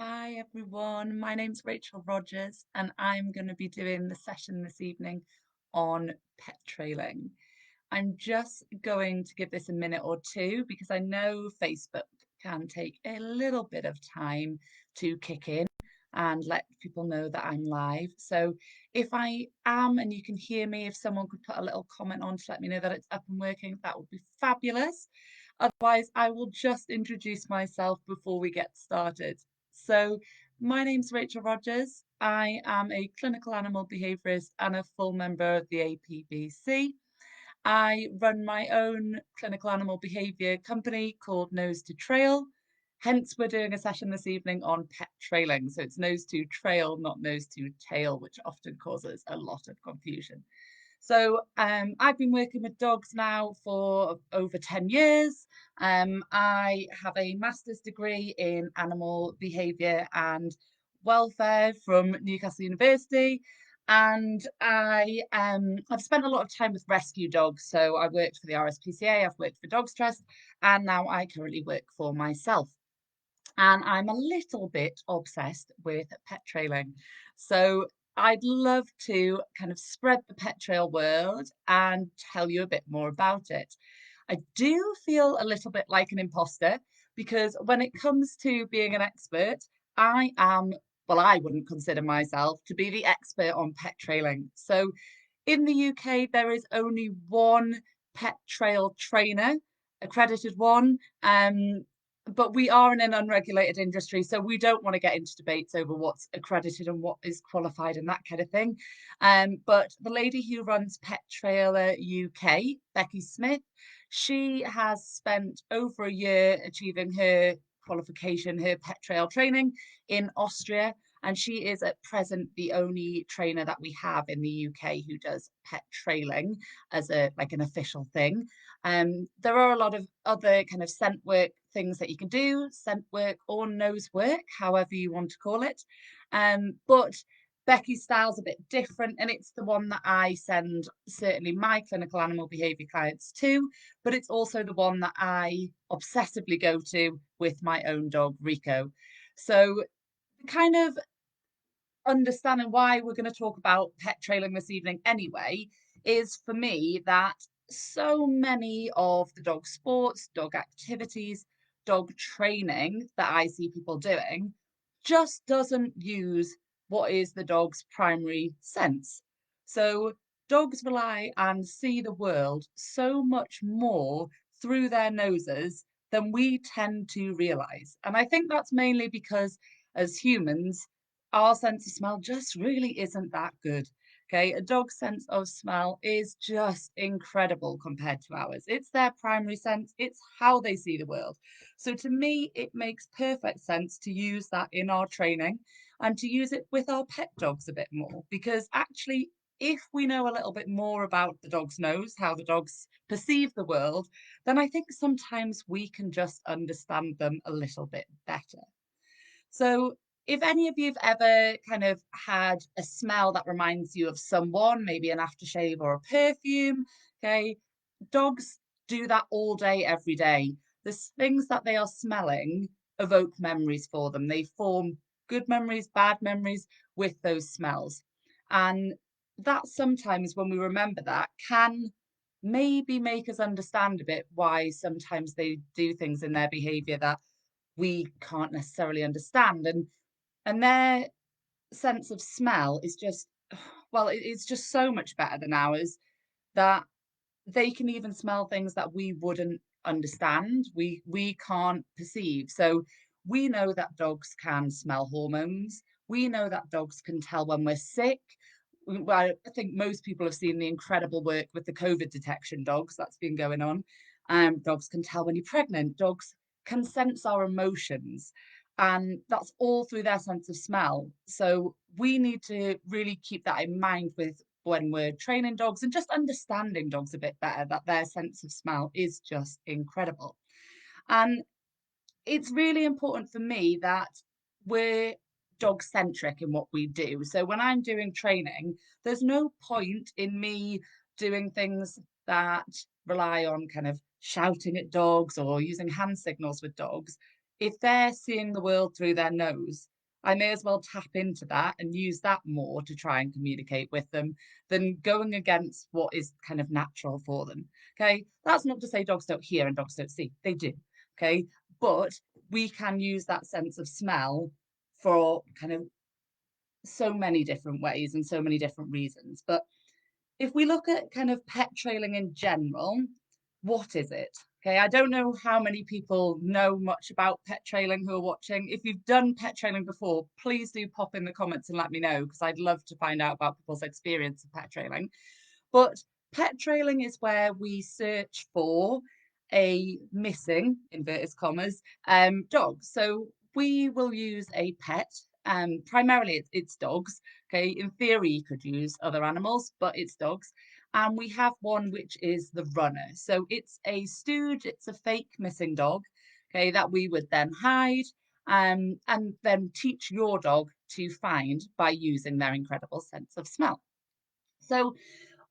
Hi everyone, my name's Rachel Rodgers and I'm going to be doing the session this evening on pet trailing. I'm just going to give this a minute or two because I know Facebook can take a little bit of time to kick in and let people know that I'm live. So if I am and you can hear me, if someone could put a little comment on to let me know that it's up and working, that would be fabulous. Otherwise, I will just introduce myself before we get started. So my name's Rachel Rodgers. I am a clinical animal behaviourist and a full member of the APBC. I run my own clinical animal behaviour company called Nose to Trail. Hence, we're doing a session this evening on pet trailing. So it's nose to trail, not nose to tail, which often causes a lot of confusion. So I've been working with dogs now for over 10 years. I have a master's degree in animal behaviour and welfare from Newcastle University. And I've spent a lot of time with rescue dogs. So I worked for the RSPCA, I've worked for Dogs Trust, and now I currently work for myself. And I'm a little bit obsessed with pet trailing. So I'd love to kind of spread the pet trail world and tell you a bit more about it. I do feel a little bit like an imposter because when it comes to being an expert, I am, well, I wouldn't consider myself to be the expert on pet trailing. So in the UK, there is only one pet trail trainer, accredited one. But we are in an unregulated industry, so we don't want to get into debates over what's accredited and what is qualified and that kind of thing. But the lady who runs Pet Trailer UK, Becky Smith, she has spent over a year achieving her qualification, her pet trail training in Austria. And she is at present the only trainer that we have in the UK who does pet trailing as a like an official thing. There are a lot of other kind of scent work things that you can do, scent work or nose work, however you want to call it. But Becky's style's a bit different, and it's the one that I send certainly my clinical animal behaviour clients to, but it's also the one that I obsessively go to with my own dog, Rico. So kind of understanding why we're going to talk about pet trailing this evening anyway is for me that so many of the dog sports, dog activities, dog training that I see people doing just doesn't use what is the dog's primary sense. So dogs rely and see the world so much more through their noses than we tend to realize. And I think that's mainly because as humans, our sense of smell just really isn't that good. Okay, a dog's sense of smell is just incredible compared to ours. It's their primary sense, it's how they see the world. So, to me, it makes perfect sense to use that in our training and to use it with our pet dogs a bit more because actually, if we know a little bit more about the dog's nose, how the dogs perceive the world, then I think sometimes we can just understand them a little bit better. So, if any of you've ever kind of had a smell that reminds you of someone, maybe an aftershave or a perfume, okay, dogs do that all day, every day. The things that they are smelling evoke memories for them. They form good memories, bad memories with those smells. And that sometimes, when we remember that, can maybe make us understand a bit why sometimes they do things in their behavior that we can't necessarily understand. And their sense of smell is just, well, it's just so much better than ours that they can even smell things that we wouldn't understand, we can't perceive. So we know that dogs can smell hormones, we know that dogs can tell when we're sick. Well, I think most people have seen the incredible work with the COVID detection dogs that's been going on. Dogs can tell when you're pregnant, dogs can sense our emotions, and that's all through their sense of smell. So we need to really keep that in mind with when we're training dogs and just understanding dogs a bit better, that their sense of smell is just incredible. And it's really important for me that we're dog centric in what we do. So when I'm doing training, there's no point in me doing things that rely on kind of shouting at dogs or using hand signals with dogs. if they're seeing the world through their nose, I may as well tap into that and use that more to try and communicate with them than going against what is kind of natural for them. Okay. That's not to say dogs don't hear and dogs don't see. They do. Okay. But we can use that sense of smell for kind of so many different ways and so many different reasons. But if we look at kind of pet trailing in general, what is it? Okay, I don't know how many people know much about pet trailing who are watching. If you've done pet trailing before, please do pop in the comments and let me know, because I'd love to find out about people's experience of pet trailing. But pet trailing is where we search for a missing, inverted commas, dog. So we will use a pet. Primarily it's dogs. Okay, in theory you could use other animals, but it's dogs. And we have one which is the runner. So it's a stooge, it's a fake missing dog, okay, that we would then hide and then teach your dog to find by using their incredible sense of smell. So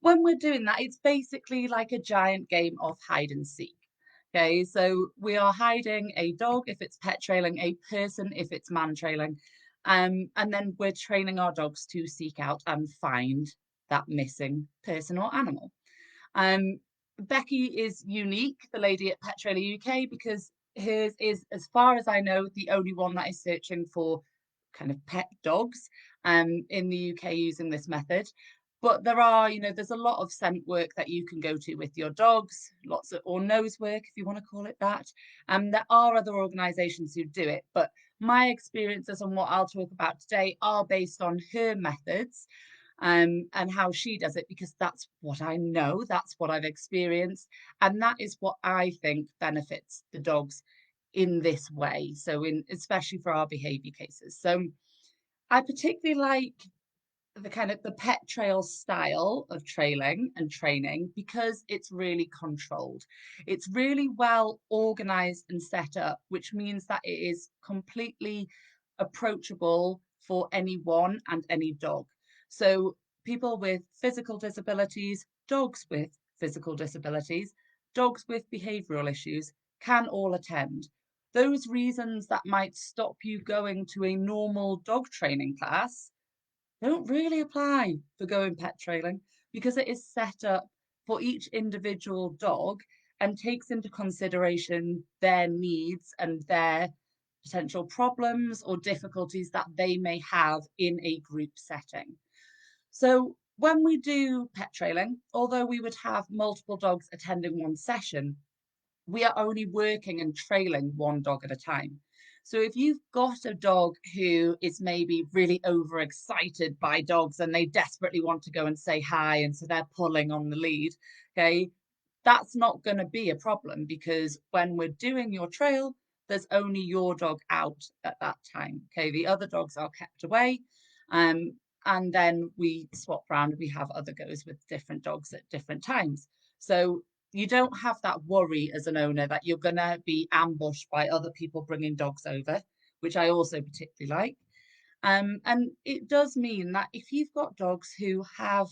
when we're doing that, it's basically like a giant game of hide and seek. Okay, so we are hiding a dog if it's pet trailing, a person if it's man trailing, and then we're training our dogs to seek out and find that missing person or animal. Um, Becky is unique, the lady at Pet Trailer UK, because hers is, as far as I know, the only one that is searching for kind of pet dogs in the UK using this method. But there are, there's a lot of scent work that you can go to with your dogs, lots of, or nose work, if you want to call it that. There are other organisations who do it, but my experiences and what I'll talk about today are based on her methods and how she does it, because that's what I know, that's what I've experienced, and that is what I think benefits the dogs in this way. So, in especially for our behaviour cases. So, I particularly like the kind of the pet trail style of trailing and training because it's really controlled. It's really well organized and set up, which means that it is completely approachable for anyone and any dog. So people with physical disabilities, dogs with physical disabilities, dogs with behavioral issues can all attend. Those reasons that might stop you going to a normal dog training class don't really apply for going pet trailing, because it is set up for each individual dog and takes into consideration their needs and their potential problems or difficulties that they may have in a group setting. So when we do pet trailing, although we would have multiple dogs attending one session, we are only working and trailing one dog at a time. So if you've got a dog who is maybe really overexcited by dogs and they desperately want to go and say hi, and so they're pulling on the lead, okay, that's not going to be a problem, because when we're doing your trail, there's only your dog out at that time. Okay, the other dogs are kept away. Um, and then we swap around. We have other goes with different dogs at different times. So you don't have that worry as an owner that you're going to be ambushed by other people bringing dogs over, which I also particularly like. And it does mean that if you've got dogs who have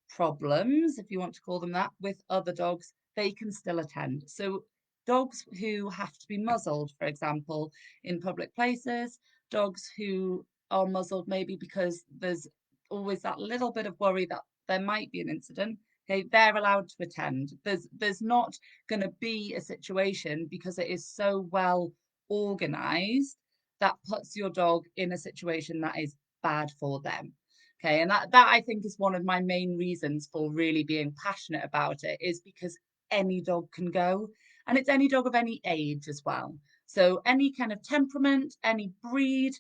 problems, if you want to call them that, with other dogs, they can still attend. So, dogs who have to be muzzled, for example, in public places, dogs who are muzzled maybe because there's always that little bit of worry that there might be an incident. Okay, they're allowed to attend. There's not going to be a situation, because it is so well organized, that puts your dog in a situation that is bad for them. Okay, and that I think is one of my main reasons for really being passionate about it, is because any dog can go, and it's any dog of any age as well. So any kind of temperament, any breed,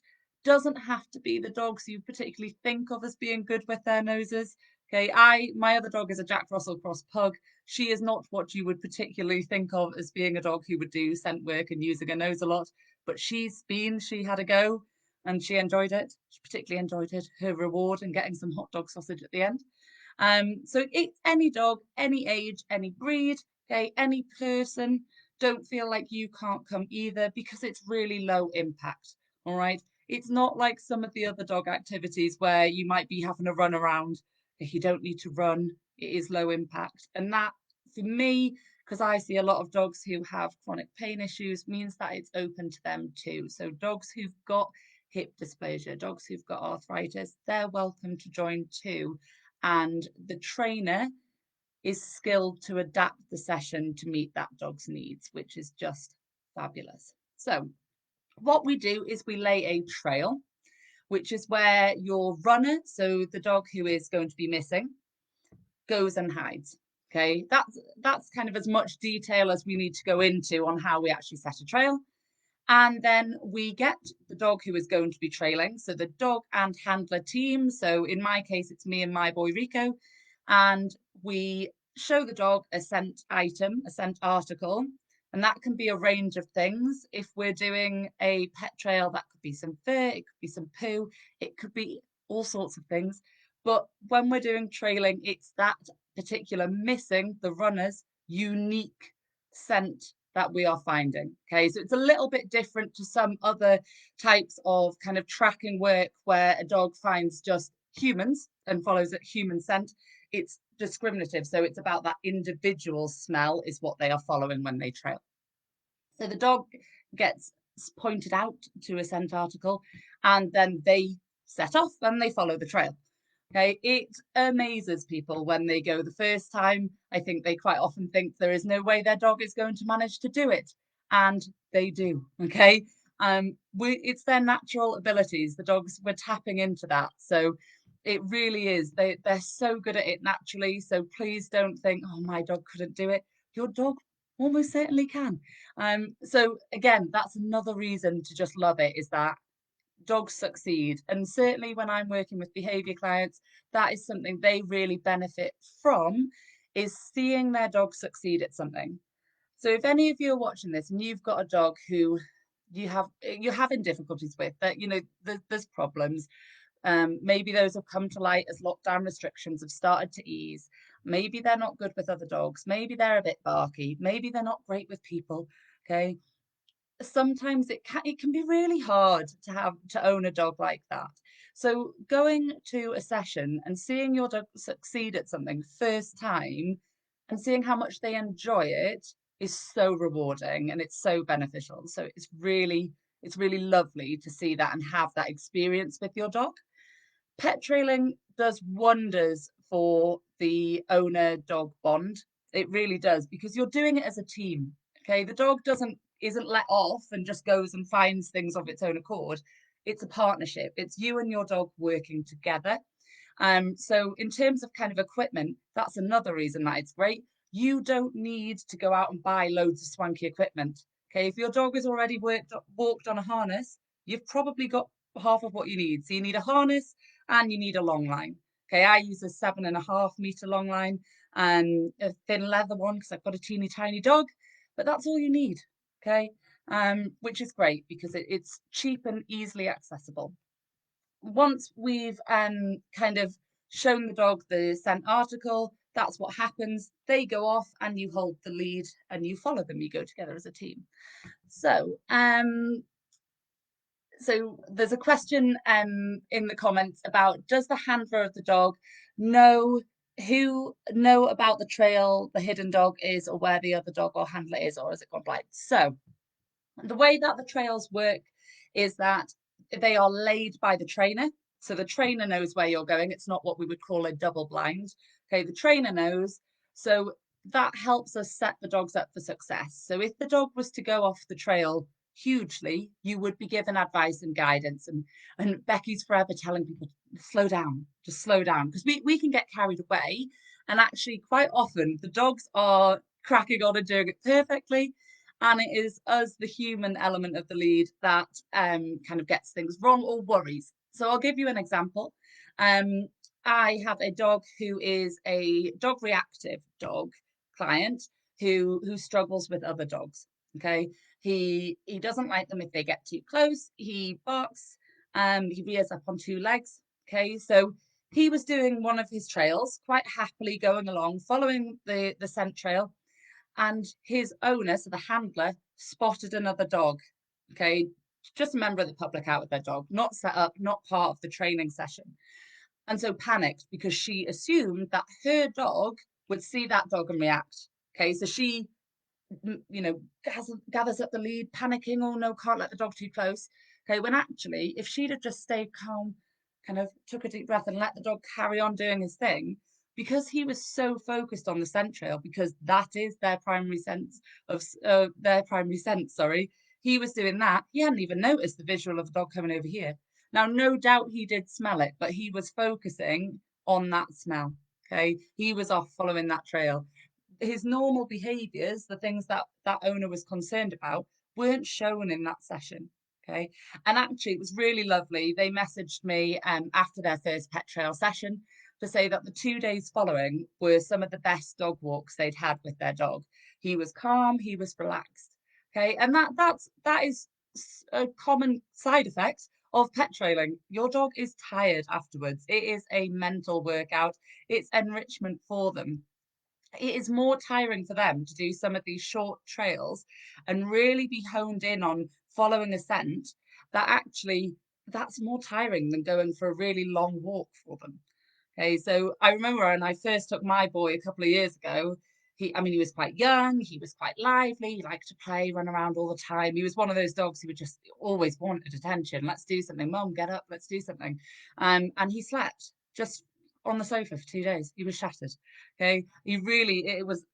doesn't have to be the dogs you particularly think of as being good with their noses. Okay, my other dog is a Jack Russell Cross Pug. She is not what you would particularly think of as being a dog who would do scent work and using her nose a lot, but she had a go and she enjoyed it. She particularly enjoyed it, her reward and getting some hot dog sausage at the end. So it's any dog, any age, any breed, okay, any person. Don't feel like you can't come either, because it's really low impact. All right. It's not like some of the other dog activities where you might be having to run around. If you don't need to run, it is low impact. And that, for me, because I see a lot of dogs who have chronic pain issues, means that it's open to them too. So dogs who've got hip dysplasia, dogs who've got arthritis, they're welcome to join too. And the trainer is skilled to adapt the session to meet that dog's needs, which is just fabulous. So what we do is we lay a trail, which is where your runner, so the dog who is going to be missing, goes and hides. Okay, that's kind of as much detail as we need to go into on how we actually set a trail. And then we get the dog who is going to be trailing. So the dog and handler team. So in my case, it's me and my boy Rico. And we show the dog a scent item, a scent article. And that can be a range of things. If we're doing a pet trail, that could be some fur, it could be some poo, it could be all sorts of things. But when we're doing trailing, it's that particular missing, the runner's unique scent that we are finding. Okay, so it's a little bit different to some other types of kind of tracking work where a dog finds just humans and follows a human scent. It's discriminative, so it's about that individual smell is what they are following when they trail. So the dog gets pointed out to a scent article, and then they set off and they follow the trail. Okay, it amazes people when they go the first time. I think they quite often think there is no way their dog is going to manage to do it, and they do. Okay, it's their natural abilities. The dogs, we're tapping into that, so it really is. They're so good at it naturally. So please don't think, oh, my dog couldn't do it. Your dog almost certainly can. So again, that's another reason to just love it, is that dogs succeed. And certainly when I'm working with behavior clients, that is something they really benefit from, is seeing their dog succeed at something. So if any of you are watching this and you've got a dog who you're having difficulties with, that there's problems, maybe those have come to light as lockdown restrictions have started to ease. Maybe they're not good with other dogs, maybe they're a bit barky, maybe they're not great with people. Okay, sometimes it can be really hard to own a dog like that. So going to a session and seeing your dog succeed at something first time and seeing how much they enjoy it is so rewarding, and it's so beneficial. So it's really lovely to see that and have that experience with your dog. Pet trailing does wonders for the owner dog bond. It really does, because you're doing it as a team. Okay, the dog isn't let off and just goes and finds things of its own accord. It's a partnership. It's you and your dog working together. So in terms of kind of equipment, that's another reason that it's great. You don't need to go out and buy loads of swanky equipment. Okay, if your dog has already walked on a harness, you've probably got half of what you need. So you need a harness and you need a long line. Okay, I use a 7.5 meter long line and a thin leather one because I've got a teeny tiny dog, but that's all you need. Okay, which is great because it's cheap and easily accessible. Once we've kind of shown the dog the scent article, that's what happens. They go off and you hold the lead and you follow them. You go together as a team. So there's a question in the comments about, does the handler of the dog know about the trail the hidden dog is, or where the other dog or handler is, or has it gone blind? So the way that the trails work is that they are laid by the trainer. So the trainer knows where you're going. It's not what we would call a double blind. Okay, the trainer knows. So that helps us set the dogs up for success. So if the dog was to go off the trail hugely, you would be given advice and guidance. And Becky's forever telling people, slow down, just slow down. Because we can get carried away. And actually, quite often, the dogs are cracking on and doing it perfectly, and it is us, the human element of the lead, that kind of gets things wrong or worries. So I'll give you an example. I have a dog who is a dog reactive dog client who struggles with other dogs. Okay, he doesn't like them if they get too close. He barks. He rears up on two legs. Okay, so he was doing one of his trails quite happily, going along, following the scent trail, and his owner, so the handler, spotted another dog. Okay, just a member of the public out with their dog, not set up, not part of the training session. And so panicked because she assumed that her dog would see that dog and react. Okay, so she gathers up the lead, panicking, oh no, can't let the dog too close. Okay, when actually, if she'd have just stayed calm, kind of took a deep breath and let the dog carry on doing his thing, because he was so focused on the scent trail, because that is their primary sense, sorry, he was doing that. He hadn't even noticed the visual of the dog coming over here. Now, no doubt he did smell it, but he was focusing on that smell. Okay, he was off following that trail. His normal behaviors, the things that that owner was concerned about, weren't shown in that session. Okay. And actually, it was really lovely. They messaged me after their first pet trail session to say that the 2 days following were some of the best dog walks they'd had with their dog. He was calm, he was relaxed. Okay. And that is a common side effect of pet trailing. Your dog is tired afterwards. It is a mental workout, it's enrichment for them. It is more tiring for them to do some of these short trails and really be honed in on following a scent, that actually that's more tiring than going for a really long walk for them. Okay, so I remember when I first took my boy a couple of years ago, he was quite young, he was quite lively, he liked to play, run around all the time. He was one of those dogs who would just always wanted attention. Let's do something, Mum, get up, let's do something. And he slept just on the sofa for 2 days. He was shattered. Okay, it was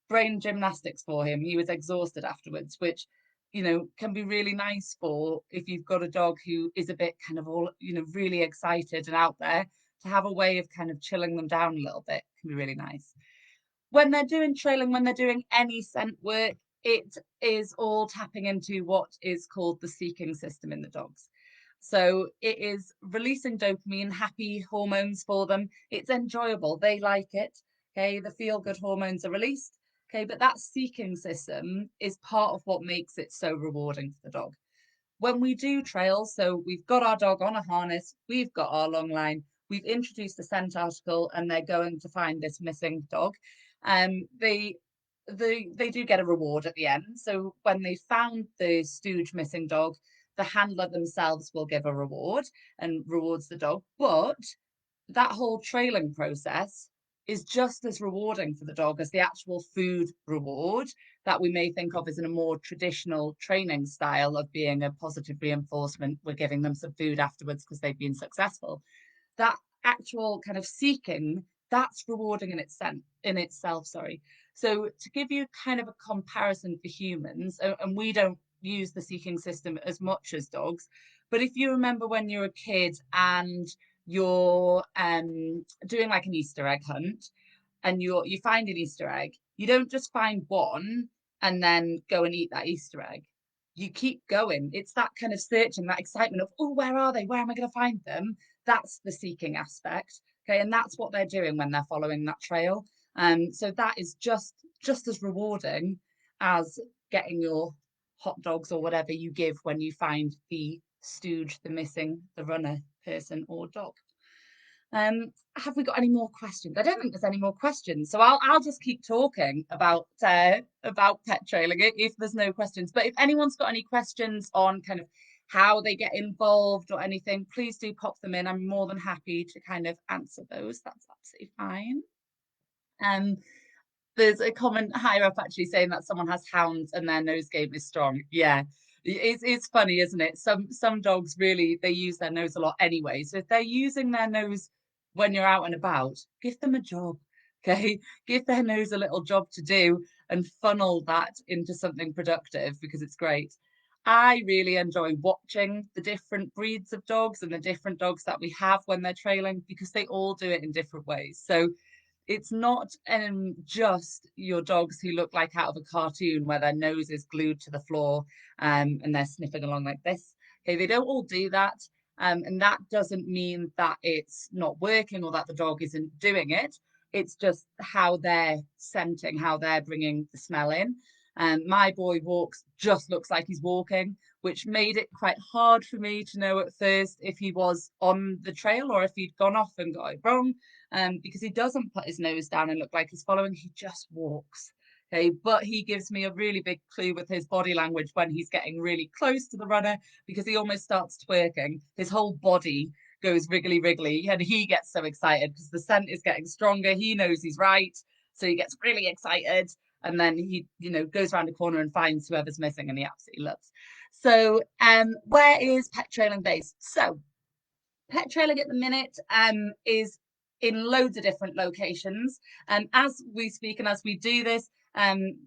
brain gymnastics for him. He was exhausted afterwards, which can be really nice for if you've got a dog who is a bit kind of all, really excited and out there, to have a way of kind of chilling them down a little bit can be really nice. When they're doing trailing, when they're doing any scent work, it is all tapping into what is called the seeking system in the dogs. So it is releasing dopamine, happy hormones for them. It's enjoyable. They like it. Okay. The feel good hormones are released. Okay. But that seeking system is part of what makes it so rewarding for the dog. When we do trails, so we've got our dog on a harness, we've got our long line, we've introduced a scent article, and they're going to find this missing dog. They they do get a reward at the end. So when they found the stooge missing dog, the handler themselves will give a reward and rewards the dog. But that whole trailing process is just as rewarding for the dog as the actual food reward that we may think of as in a more traditional training style of being a positive reinforcement. We're giving them some food afterwards because they've been successful. That actual kind of seeking, that's rewarding in itself, sorry. So to give you kind of a comparison for humans, and we don't use the seeking system as much as dogs, but if you remember when you're a kid and you're doing like an Easter egg hunt, and you find an Easter egg, you don't just find one and then go and eat that Easter egg. You keep going. It's that kind of searching, that excitement of, oh, where are they? Where am I going to find them? That's the seeking aspect. Okay, and that's what they're doing when they're following that trail. So that is just as rewarding as getting your hot dogs or whatever you give when you find the stooge, the missing, the runner person or dog. Have we got any more questions? I don't think there's any more questions, so I'll just keep talking about pet trailing if there's no questions. But if anyone's got any questions on kind of how they get involved or anything, please do pop them in. I'm more than happy to kind of answer those. That's absolutely fine. Um, there's a comment higher up actually saying that someone has hounds and their nose game is strong. Yeah. It's funny, isn't it? Some dogs really, they use their nose a lot anyway. So if they're using their nose when you're out and about, give them a job. Okay. Give their nose a little job to do and funnel that into something productive because it's great. I really enjoy watching the different breeds of dogs and the different dogs that we have when they're trailing because they all do it in different ways. So it's not just your dogs who look like out of a cartoon where their nose is glued to the floor and they're sniffing along like this. Okay, they don't all do that. And that doesn't mean that it's not working or that the dog isn't doing it. It's just how they're scenting, how they're bringing the smell in. My boy walks, just looks like he's walking, which made it quite hard for me to know at first if he was on the trail or if he'd gone off and got it wrong, because he doesn't put his nose down and look like he's following, he just walks. Okay, but he gives me a really big clue with his body language when he's getting really close to the runner because he almost starts twerking. His whole body goes wriggly wriggly and he gets so excited because the scent is getting stronger. He knows he's right. So he gets really excited. and then he, goes around a corner and finds whoever's missing, and he absolutely loves. So, where is pet trailing based? So, pet trailing at the minute is in loads of different locations. And as we speak and as we do this,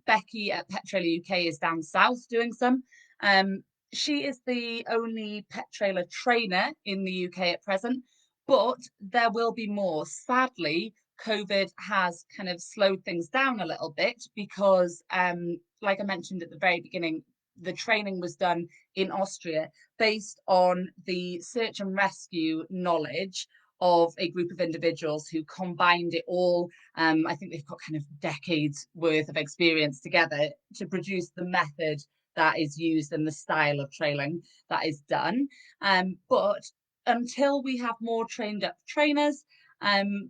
Becky at Pet Trailer UK is down south doing some. Um, she is the only pet trailer trainer in the UK at present, but there will be more. Sadly, COVID has kind of slowed things down a little bit because, like I mentioned at the very beginning, the training was done in Austria based on the search and rescue knowledge of a group of individuals who combined it all. I think they've got kind of decades worth of experience together to produce the method that is used and the style of trailing that is done. But until we have more trained up trainers,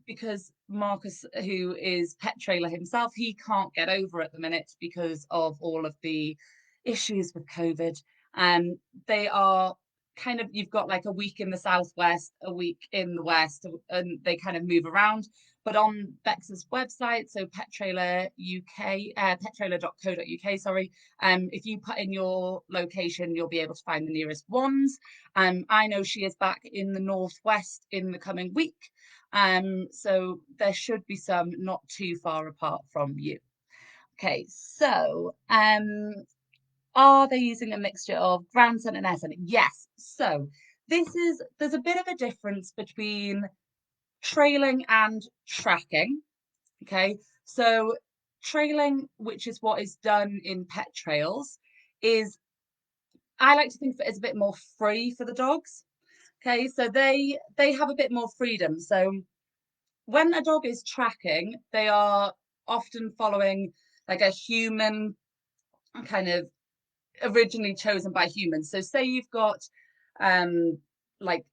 because Marcus, who is pet trailer himself, he can't get over at the minute because of all of the issues with COVID. They are kind of, you've got like a week in the southwest, a week in the west, and they kind of move around. But on Bex's website, so Pet Trailer UK, pettrailer.co.uk, sorry, if you put in your location, you'll be able to find the nearest ones. I know she is back in the northwest in the coming week. So there should be some not too far apart from you. Okay, so are they using a mixture of ground scent and air scent? Yes. So there's a bit of a difference between trailing and tracking. Okay. So trailing, which is what is done in pet trails, is, I like to think of it as a bit more free for the dogs. Okay. So they have a bit more freedom. So when a dog is tracking, they are often following like a human kind of originally chosen by humans. So say you've got like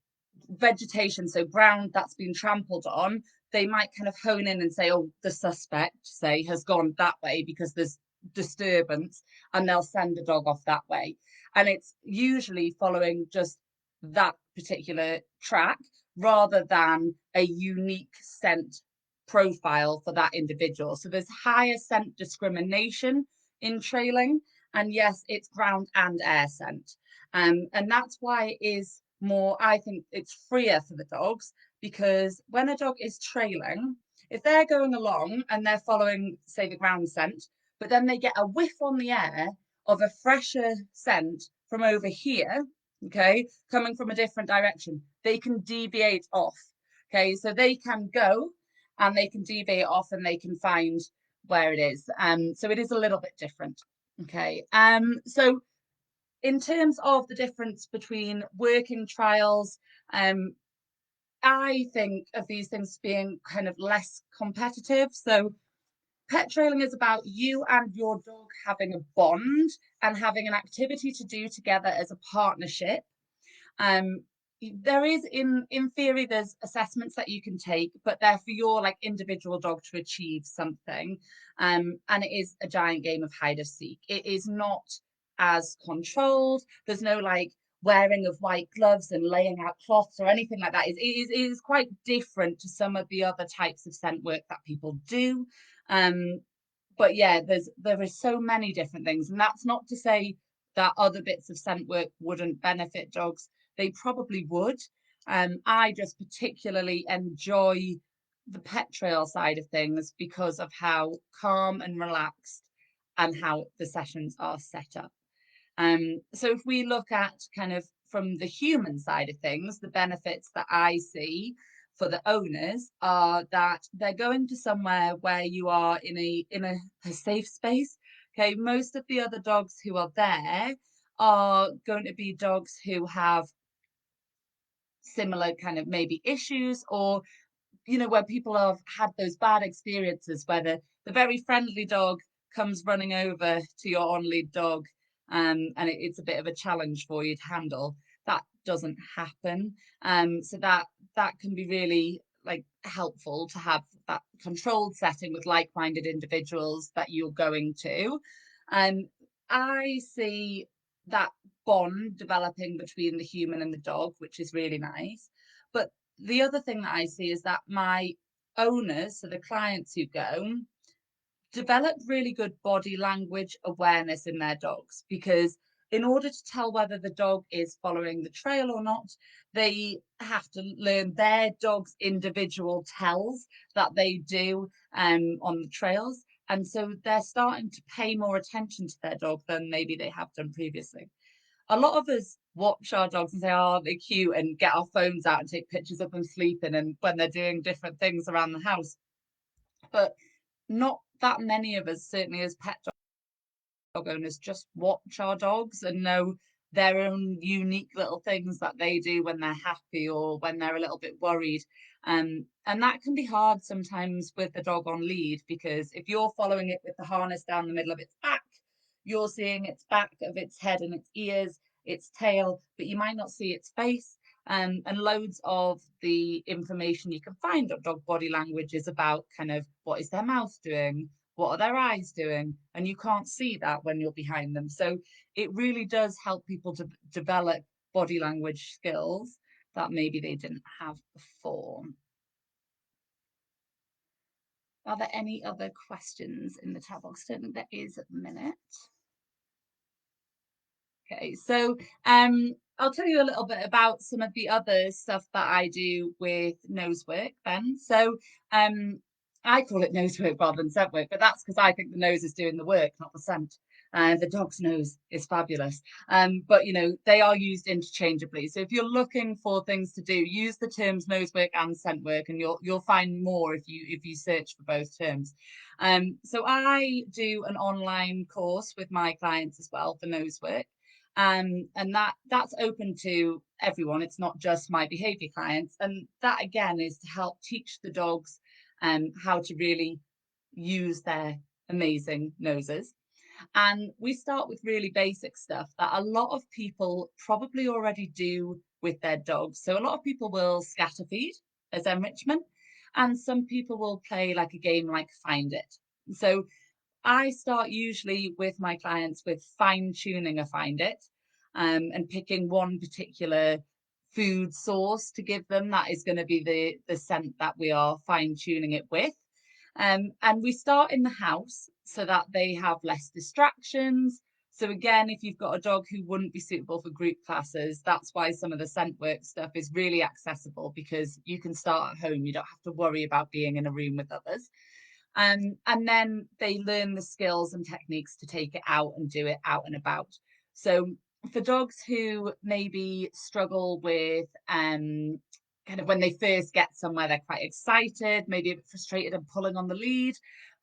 vegetation, so ground that's been trampled on, they might kind of hone in and say, oh, the suspect, say, has gone that way because there's disturbance, and they'll send the dog off that way. And it's usually following just that particular track rather than a unique scent profile for that individual. So there's higher scent discrimination in trailing. And yes, it's ground and air scent. And that's why it is more, I think it's freer for the dogs, because when a dog is trailing, if they're going along and they're following, say, the ground scent, but then they get a whiff on the air of a fresher scent from over here, okay, coming from a different direction, they can deviate off. Okay, so they can go and they can deviate off and they can find where it is. So it is a little bit different. Okay. So in terms of the difference between working trials, I think of these things being kind of less competitive. So pet trailing is about you and your dog having a bond and having an activity to do together as a partnership. Um, there is in theory there's assessments that you can take, but they're for your like individual dog to achieve something. And it is a giant game of hide and seek. It is not as controlled. There's no like wearing of white gloves and laying out cloths or anything like that. It is quite different to some of the other types of scent work that people do. But yeah, there is so many different things, and that's not to say that other bits of scent work wouldn't benefit dogs. They probably would. I just particularly enjoy the pet trail side of things because of how calm and relaxed and how the sessions are set up. So if we look at kind of from the human side of things, the benefits that I see for the owners are that they're going to somewhere where you are in a safe space. Okay, most of the other dogs who are there are going to be dogs who have similar kind of maybe issues, or where people have had those bad experiences where the very friendly dog comes running over to your on lead dog, and it's a bit of a challenge for you to handle. That doesn't happen. So that can be really like helpful to have that controlled setting with like-minded individuals that you're going to. And I see that bond developing between the human and the dog, which is really nice. But the other thing that I see is that my owners, so the clients who go, develop really good body language awareness in their dogs, because in order to tell whether the dog is following the trail or not, they have to learn their dog's individual tells that they do on the trails. And so they're starting to pay more attention to their dog than maybe they have done previously. A lot of us watch our dogs and say, oh, they're cute, and get our phones out and take pictures of them sleeping and when they're doing different things around the house. But not that many of us, certainly as pet dog owners, just watch our dogs and know their own unique little things that they do when they're happy or when they're a little bit worried. And that can be hard sometimes with the dog on lead, because if you're following it with the harness down the middle of its back, you're seeing its back of its head and its ears, its tail, but you might not see its face. And loads of the information you can find on dog body language is about kind of what is their mouth doing, what are their eyes doing, and you can't see that when you're behind them. So it really does help people to develop body language skills that maybe they didn't have before. Are there any other questions in the chat box? I don't think there is at the minute. Okay, so I'll tell you a little bit about some of the other stuff that I do with nose work then. So I call it nose work rather than scent work, but that's because I think the nose is doing the work, not the scent. The dog's nose is fabulous. But you know, they are used interchangeably. So if you're looking for things to do, use the terms nose work and scent work, and you'll find more if you search for both terms. So I do an online course with my clients as well for nose work. And that's open to everyone. It's not just my behavior clients. And that again is to help teach the dogs how to really use their amazing noses. And we start with really basic stuff that a lot of people probably already do with their dogs. So a lot of people will scatter feed as enrichment, and some people will play like a game like Find It. So I start usually with my clients with fine tuning a Find It, and picking one particular food source to give them that is going to be the scent that we are fine tuning it with. And we start in the house so that they have less distractions. So again, if you've got a dog who wouldn't be suitable for group classes, that's why some of the scent work stuff is really accessible, because you can start at home. You don't have to worry about being in a room with others. And then they learn the skills and techniques to take it out and do it out and about. So for dogs who maybe struggle with kind of when they first get somewhere, they're quite excited, maybe a bit frustrated and pulling on the lead,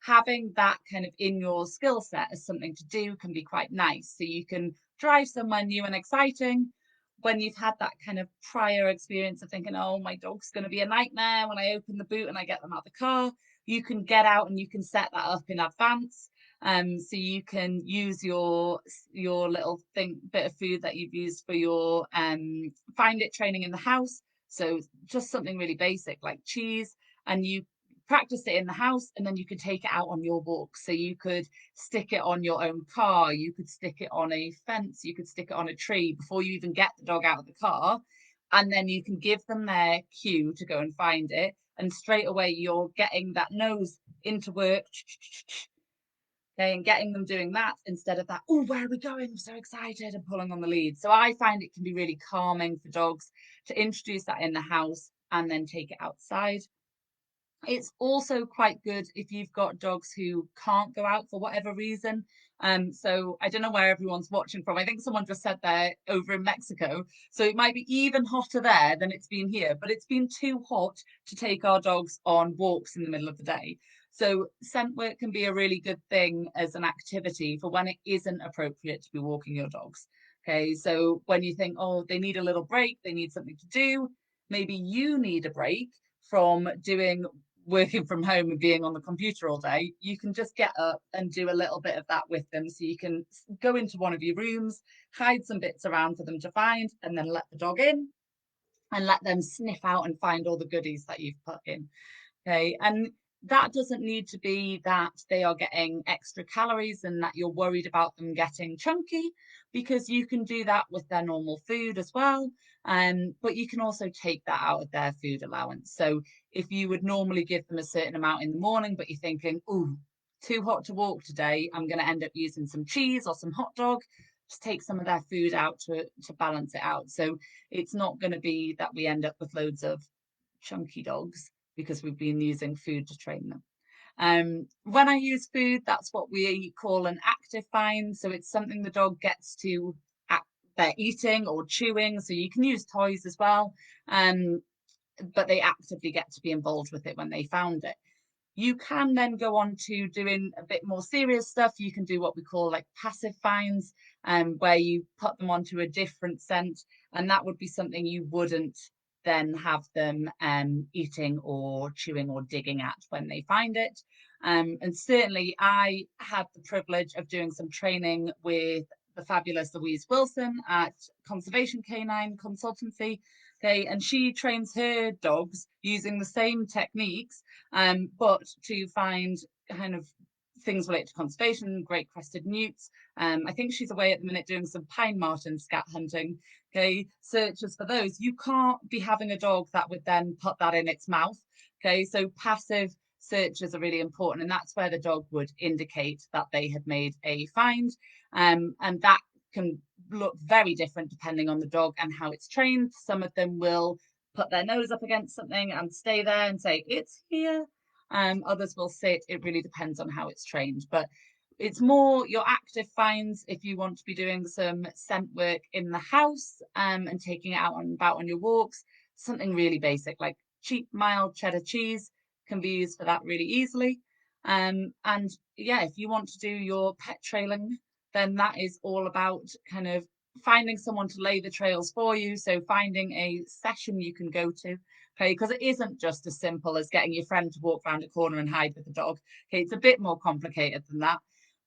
having that kind of in your skill set as something to do can be quite nice. So you can drive somewhere new and exciting when you've had that kind of prior experience of thinking, oh, my dog's going to be a nightmare when I open the boot and I get them out of the car. You can get out and you can set that up in advance. So you can use your little bit of food that you've used for your Find It training in the house. So just something really basic like cheese, and you practice it in the house, and then you can take it out on your walk. So you could stick it on your own car, you could stick it on a fence, you could stick it on a tree before you even get the dog out of the car. And then you can give them their cue to go and find it. And straight away, you're getting that nose into work. Okay, and getting them doing that instead of that, oh, where are we going? I'm so excited, and pulling on the lead. So I find it can be really calming for dogs to introduce that in the house and then take it outside. It's also quite good if you've got dogs who can't go out for whatever reason. So I don't know where everyone's watching from. I think someone just said they're over in Mexico. So it might be even hotter there than it's been here, but it's been too hot to take our dogs on walks in the middle of the day. So scent work can be a really good thing as an activity for when it isn't appropriate to be walking your dogs. Okay, so when you think, oh, they need a little break, they need something to do, maybe you need a break from working from home and being on the computer all day, you can just get up and do a little bit of that with them. So you can go into one of your rooms, hide some bits around for them to find, and then let the dog in and let them sniff out and find all the goodies that you've put in. Okay. And that doesn't need to be that they are getting extra calories and that you're worried about them getting chunky, because you can do that with their normal food as well. But you can also take that out of their food allowance. So if you would normally give them a certain amount in the morning, but you're thinking, oh, too hot to walk today, I'm going to end up using some cheese or some hot dog. Just take some of their food out to balance it out. So it's not going to be that we end up with loads of chunky dogs because we've been using food to train them. When I use food, that's what we call an active find. So it's something the dog gets to they're eating or chewing. So you can use toys as well. But they actively get to be involved with it when they found it. You can then go on to doing a bit more serious stuff. You can do what we call like passive finds, where you put them onto a different scent, and that would be something you wouldn't then have them eating or chewing or digging at when they find it. And certainly I had the privilege of doing some training with the fabulous Louise Wilson at Conservation Canine Consultancy. Okay, and she trains her dogs using the same techniques, but to find kind of things related to conservation, great crested newts. I think she's away at the minute doing some pine marten scat hunting. Okay, searches for those. You can't be having a dog that would then put that in its mouth. Okay, so passive searches are really important, and that's where the dog would indicate that they had made a find. And that can look very different depending on the dog and how it's trained. Some of them will put their nose up against something and stay there and say, it's here. Others will sit. It really depends on how it's trained. But it's more your active finds if you want to be doing some scent work in the house and taking it out and about on your walks. Something really basic like cheap, mild cheddar cheese can be used for that really easily. And yeah, if you want to do your pet trailing, then that is all about kind of finding someone to lay the trails for you. So finding a session you can go to, okay, because it isn't just as simple as getting your friend to walk around a corner and hide with the dog. Okay, it's a bit more complicated than that.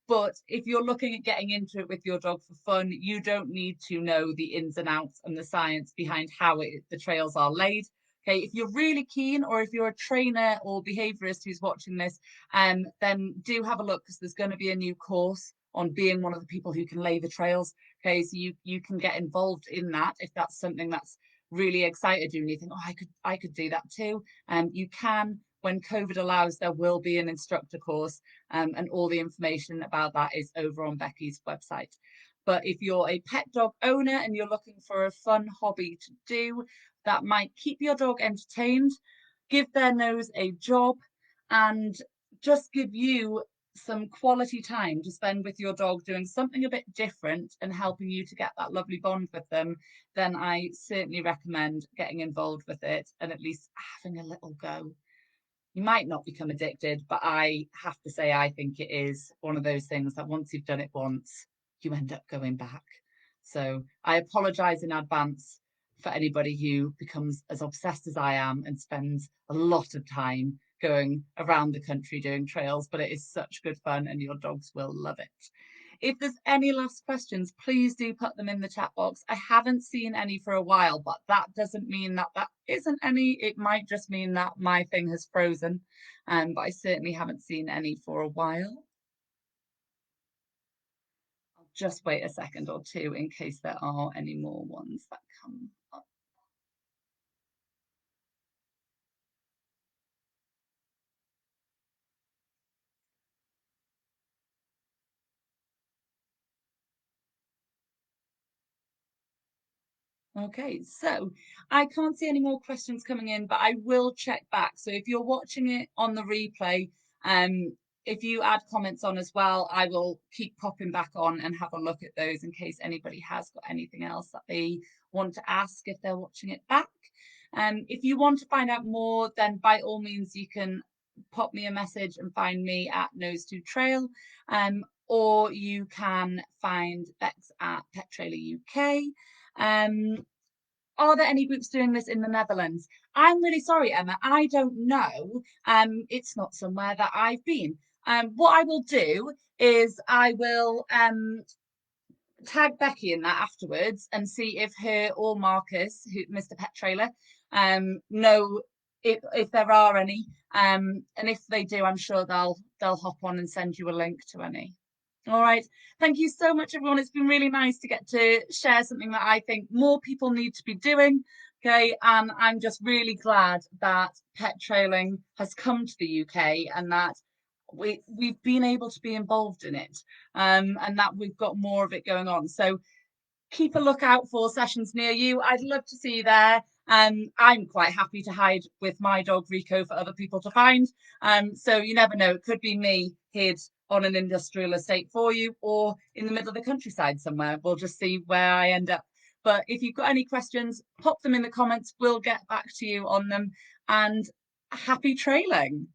But if you're looking at getting into it with your dog for fun, you don't need to know the ins and outs and the science behind how the trails are laid. Okay, if you're really keen, or if you're a trainer or behaviorist who's watching this, then do have a look, because there's going to be a new course on being one of the people who can lay the trails. Okay, so you can get involved in that if that's something that's really excited you and you think, oh, I could do that too. You can, when COVID allows, there will be an instructor course, and all the information about that is over on Becky's website. But if you're a pet dog owner and you're looking for a fun hobby to do that might keep your dog entertained, give their nose a job, and just give you some quality time to spend with your dog doing something a bit different and helping you to get that lovely bond with them, then I certainly recommend getting involved with it and at least having a little go. You might not become addicted, but I have to say, I think it is one of those things that once you've done it once, you end up going back. So I apologize in advance for anybody who becomes as obsessed as I am and spends a lot of time going around the country doing trails, but it is such good fun and your dogs will love it. If there's any last questions, please do put them in the chat box. I haven't seen any for a while, but that doesn't mean that that isn't any. It might just mean that my thing has frozen, but I certainly haven't seen any for a while. I'll just wait a second or two in case there are any more ones that come up. Okay, so I can't see any more questions coming in, but I will check back. So if you're watching it on the replay, if you add comments on as well, I will keep popping back on and have a look at those in case anybody has got anything else that they want to ask if they're watching it back. If you want to find out more, then by all means, you can pop me a message and find me at Nose to Trail, or you can find Bex at Pet Trailer UK. Are there any groups doing this in the Netherlands? I'm really sorry, Emma. I don't know. It's not somewhere that I've been. What I will do is I will tag Becky in that afterwards and see if her or Marcus, Mr. Pet Trailer, know if there are any. And if they do, I'm sure they'll hop on and send you a link to any. All right. Thank you so much, everyone. It's been really nice to get to share something that I think more people need to be doing. Okay. And I'm just really glad that pet trailing has come to the UK and that we've been able to be involved in it, and that we've got more of it going on. So keep a lookout for sessions near you. I'd love to see you there. I'm quite happy to hide with my dog Rico for other people to find. So you never know, it could be me hid on an industrial estate for you, or in the middle of the countryside somewhere. We'll just see where I end up. But if you've got any questions, pop them in the comments. We'll get back to you on them. And happy trailing.